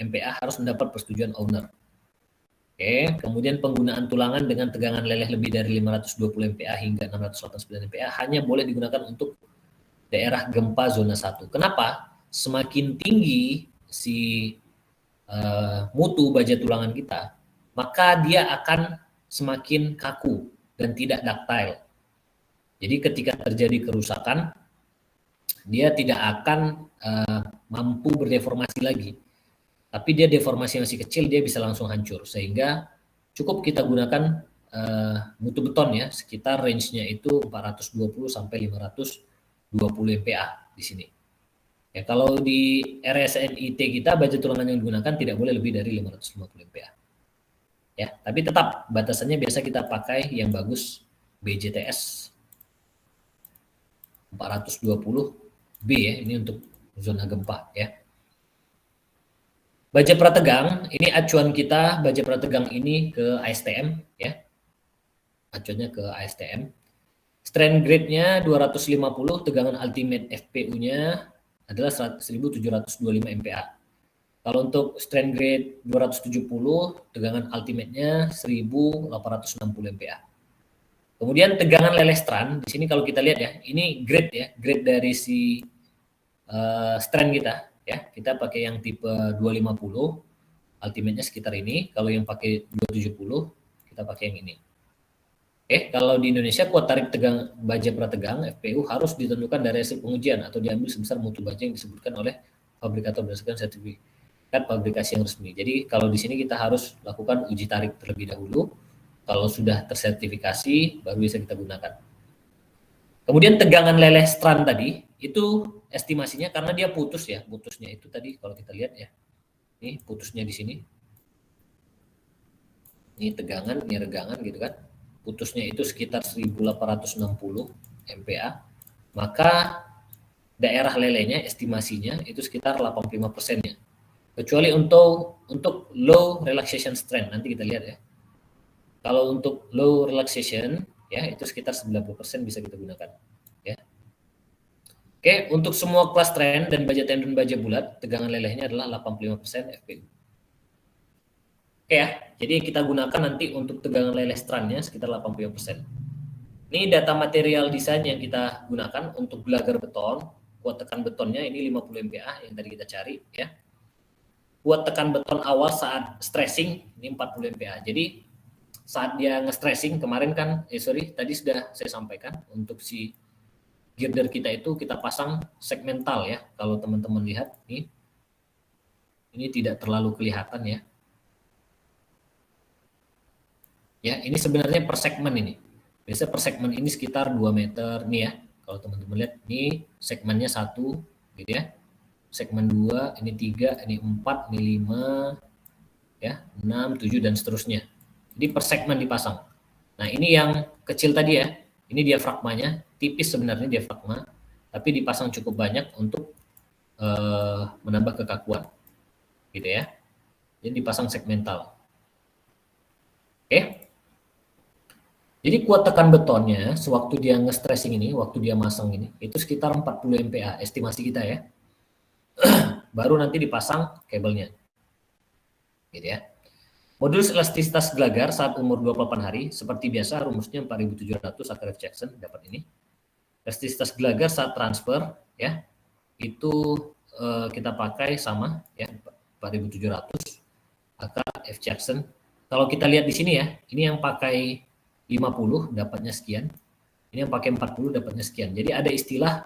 MPa harus mendapat persetujuan owner. Oke, kemudian penggunaan tulangan dengan tegangan leleh lebih dari 520 MPa hingga 689 MPa hanya boleh digunakan untuk daerah gempa zona 1. Kenapa? Semakin tinggi si mutu baja tulangan kita, maka dia akan semakin kaku dan tidak ductile. Jadi ketika terjadi kerusakan, dia tidak akan mampu berdeformasi lagi. Tapi dia deformasi masih kecil, dia bisa langsung hancur. Sehingga cukup kita gunakan mutu beton ya, sekitar range-nya itu 420 sampai 520 MPa di sini. Ya, kalau di RSNIT kita baja tulangan yang digunakan tidak boleh lebih dari 550 MPa. Ya, tapi tetap batasannya biasa kita pakai yang bagus BJTS 420B ya, ini untuk zona gempa ya. Baja prategang, ini acuan kita baja prategang ini ke ASTM ya. Acuannya ke ASTM. Strength grade-nya 250, tegangan ultimate FPU-nya adalah 1725 MPa. Kalau untuk strength grade 270, tegangan ultimate-nya 1860 MPa. Kemudian tegangan leleh strand, di sini kalau kita lihat ya, ini grade ya, grade dari si strand kita. Ya, kita pakai yang tipe 250, ultimate-nya sekitar ini. Kalau yang pakai 270, kita pakai yang ini. Oke, kalau di Indonesia kuat tarik tegang baja prategang FPU harus ditentukan dari hasil pengujian atau diambil sebesar mutu baja yang disebutkan oleh fabrikator berdasarkan sertifikat fabrikasi yang resmi. Jadi kalau di sini kita harus lakukan uji tarik terlebih dahulu. Kalau sudah tersertifikasi, baru bisa kita gunakan. Kemudian tegangan leleh strand tadi, itu estimasinya karena dia putus ya, putusnya itu tadi kalau kita lihat ya. Ini putusnya di sini. Ini tegangan, ini regangan gitu kan. Putusnya itu sekitar 1860 MPa. Maka daerah lelehnya estimasinya itu sekitar 85%-nya. Kecuali untuk low relaxation strength, nanti kita lihat ya. Kalau untuk low relaxation ya itu sekitar 90% bisa kita gunakan ya. Oke, untuk semua kelas trend dan baja tendon baja bulat, tegangan lelehnya adalah 85% FPU. Oke ya, jadi kita gunakan nanti untuk tegangan leleh strandnya sekitar 85%. Ini data material desain yang kita gunakan untuk gelagar beton. Kuat tekan betonnya ini 50 MPa yang tadi kita cari ya. Kuat tekan beton awal saat stressing ini 40 MPa. Jadi saat dia nge-stressing kemarin kan, tadi sudah saya sampaikan untuk si girder kita itu kita pasang segmental ya. Kalau teman-teman lihat ini tidak terlalu kelihatan ya. Ya, ini sebenarnya per segmen ini. Biasanya per segmen ini sekitar 2 meter nih ya. Kalau teman-teman lihat ini segmennya 1 gitu ya. Segmen 2, ini 3, ini 4, ini 5 ya, 6, 7 dan seterusnya. Jadi per segmen dipasang. Nah, ini yang kecil tadi ya. Ini diafragmanya, tipis sebenarnya diafragma, tapi dipasang cukup banyak untuk menambah kekakuan. Gitu ya. Jadi dipasang segmental. Oke. Jadi kuat tekan betonnya sewaktu dia nge-stressing ini, waktu dia masang ini, itu sekitar 40 MPa estimasi kita ya. Baru nanti dipasang kabelnya. Gitu ya. Modulus elastisitas gelagar saat umur 28 hari, seperti biasa rumusnya 4700 Akeref Jackson dapat ini. Elastisitas gelagar saat transfer ya, itu kita pakai sama ya 4700 Akeref Jackson. Kalau kita lihat di sini ya, ini yang pakai 50 dapatnya sekian, ini yang pakai 40 dapatnya sekian. Jadi ada istilah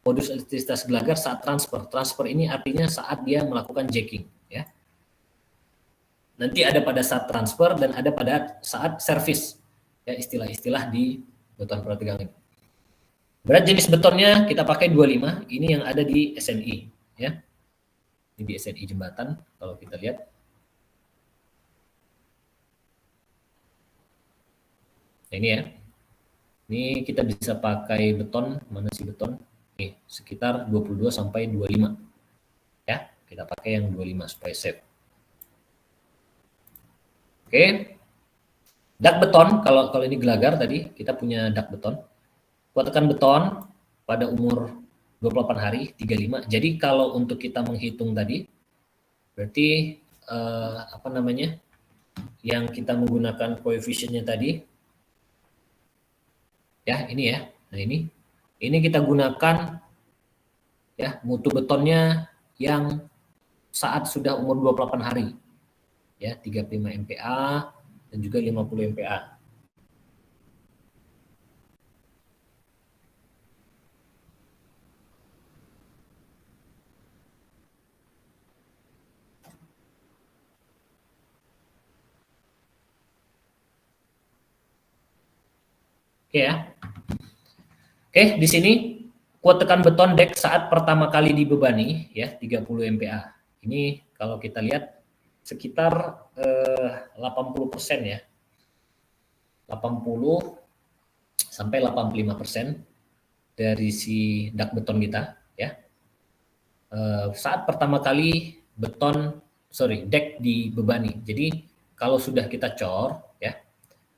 modulus elastisitas gelagar saat transfer. Transfer ini artinya saat dia melakukan jacking ya. Nanti ada pada saat transfer dan ada pada saat service. Ya, istilah-istilah di beton prategang ini. Berat jenis betonnya kita pakai 25, ini yang ada di SNI ya. Ini di SNI jembatan, kalau kita lihat. Nah, ini ya. Ini kita bisa pakai beton, mana sih beton? Nih, sekitar 22 sampai 25. Ya, kita pakai yang 25 supaya safe. Oke. Dak beton, kalau ini gelagar tadi, kita punya dak beton. Kuatkan beton pada umur 28 hari, 35. Jadi kalau untuk kita menghitung tadi, berarti apa namanya? Yang kita menggunakan koefisiennya tadi, ya ini ya. Nah ini kita gunakan ya mutu betonnya yang saat sudah umur 28 hari. Ya, 35 MPa dan juga 50 MPa. Oke ya. Oke, di sini kuat tekan beton dek saat pertama kali dibebani ya 30 MPa. Ini kalau kita lihat sekitar 80% ya. 80 sampai 85% dari si dak beton kita ya. Saat pertama kali dek dibebani. Jadi kalau sudah kita cor ya,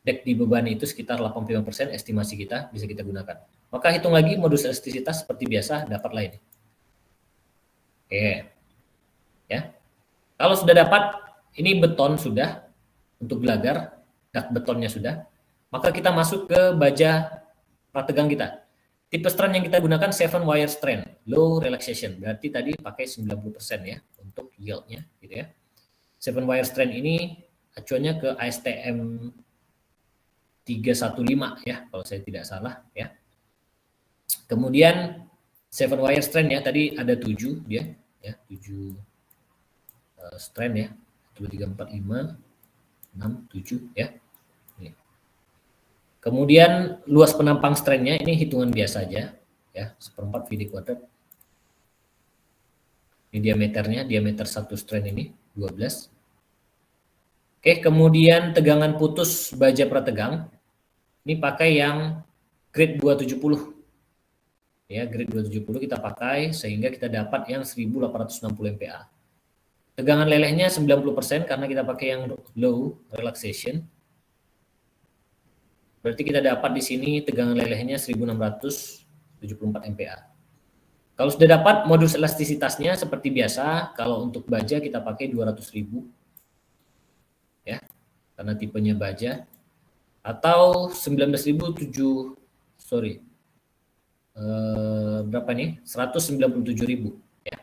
dek dibebani itu sekitar 85% estimasi kita bisa kita gunakan. Maka hitung lagi modus elastisitas seperti biasa, dapatlah ini. Oke. Ya. Kalau sudah dapat, ini beton sudah untuk gelagar, dak betonnya sudah, maka kita masuk ke baja prategang kita. Tipe strand yang kita gunakan 7 wire strand, low relaxation. Berarti tadi pakai 90% ya untuk yieldnya gitu ya. 7 wire strand ini acuannya ke ASTM 315 ya kalau saya tidak salah ya. Kemudian 7 wire strand ya, tadi ada 7 dia ya, 7 strand ya. 1 2 3 4 5 6 7 ya. Ini. Kemudian luas penampang strandnya ini hitungan biasa aja ya, 1/4 VD kuadrat. Ini diameternya, diameter satu strand ini 12. Oke, kemudian tegangan putus baja prategang. Ini pakai yang grade 270. Ya, grade 270 kita pakai sehingga kita dapat yang 1860 MPa. Tegangan lelehnya 90% karena kita pakai yang low relaxation. Berarti kita dapat di sini tegangan lelehnya 1674 MPa. Kalau sudah dapat modus elastisitasnya seperti biasa, kalau untuk baja kita pakai 200.000 ya. Karena tipenya baja atau 19.007 berapa nih? 197.000 ya.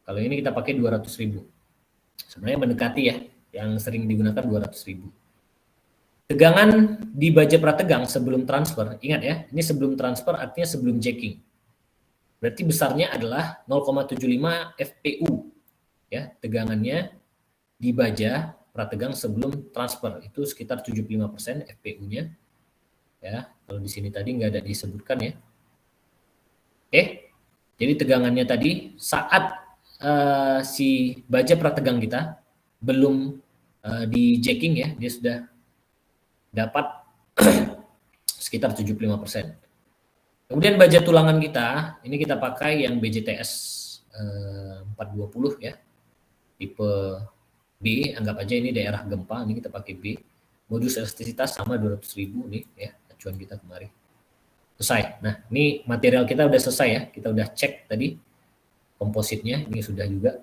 Kalau ini kita pakai 200.000. Sebenarnya mendekati ya, yang sering digunakan 200.000. Tegangan di baja prategang sebelum transfer, ingat ya, ini sebelum transfer artinya sebelum jacking. Berarti besarnya adalah 0,75 FPU. Ya, tegangannya di baja prategang sebelum transfer itu sekitar 75% FPU-nya. Ya, kalau di sini tadi nggak ada disebutkan ya. Oke, jadi tegangannya tadi saat si baja prategang kita belum di jacking ya, dia sudah dapat sekitar 75%. Kemudian baja tulangan kita, ini kita pakai yang BJTS 420 ya, tipe B, anggap aja ini daerah gempa, ini kita pakai B. Modus elastisitas sama 200.000 nih ya, acuan kita kemarin. Selesai. Nah, ini material kita udah selesai ya. Kita udah cek tadi kompositnya, ini sudah juga.